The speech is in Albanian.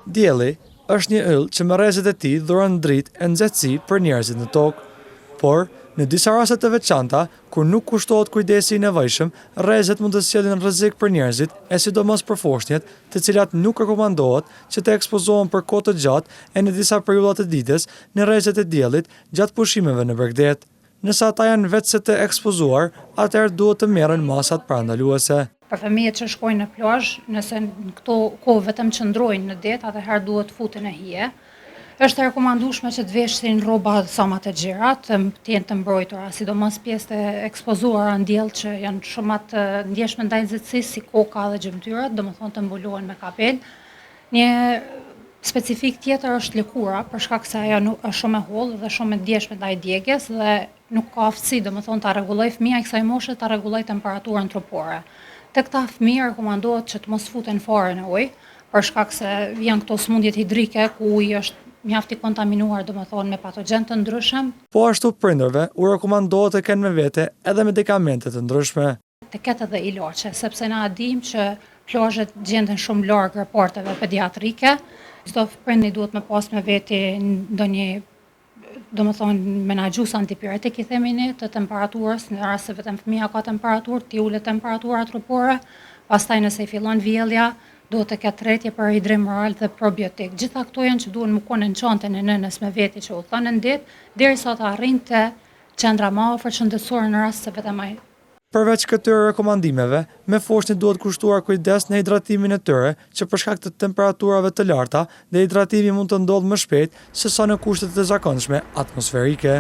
Dielli është një yll që me rrezet e tij dhuron dritë e nxehtësi për njerëzit në tokë, por në disa raste të veçanta, kur nuk kushtohet kujdesi i nevojshëm, rrezet mund të sjellin rrezik për njerëzit, e sidomos për foshnjët, të cilat nuk rekomandohet që të ekspozohen për kohë të gjatë e në disa periudha të ditës në rrezet e diellit gjatë pushimeve në Bregdet. Nëse ata janë vetëse të ekspozuar, atëherë duhet të merren masat parandaluese. Për fëmijët që shkojnë në plazh, nëse në këto kohë vetëm qëndrojnë në det, atëherë duhet futen në hije. Është e rekomandueshme që të veshin rroba sa më të gjera, të jenë të mbrojtura, sidomos pjesët e ekspozuara në diell që janë shumë të ndjeshme ndaj nxehtësisë, si koka dhe gjymtyrat, domethënë të mbulohen me kapel. Një specifik tjetër është lëkura, për shkak se ajo është shumë e hollë dhe shumë e ndjeshme ndaj djegjes dhe nuk ka aftësi, domethënë ta rregulloj fëmia i kësaj moshe ta rregulloj temperaturën trupore. Te këta fëmijë rekomandohet që të mos futen fare në ujë, për shkak se janë këto sëmundjet hidrike ku uji është mjaft i kontaminuar, domethënë me patogjen të ndryshëm. Po ashtu prindërve u rekomandohet të kenë me vete edhe medikamente të ndryshme. Të ketë edhe ilaçe, sepse na dimë që plazhet gjenden shumë larg raporteve pediatrike. Çdo prindi duhet me pas me veti ndonjë, domethënë menaxhues antipiretik i themi ne, të temperaturës, në rast se vetëm fëmia ka temperaturë, ti ulet temperatura trupore, pastaj nëse i fillon vjellja, duhet të ketë tretje për hidrim oral dhe probiotik. Gjitha këto janë që duhen më konë në çantën e nënës me veti që u thonë në det, derisa të arrijnë te qendra më afër shëndetësore në rast se vetëm ai. Përveç këtyre rekomandimeve, me foshnjët duhet kushtuar kujdes në hidratimin e tyre, që për shkak të temperaturave të larta, dehidratimi mund të ndodhë më shpejt se sa në kushtet e zakonshme atmosferike.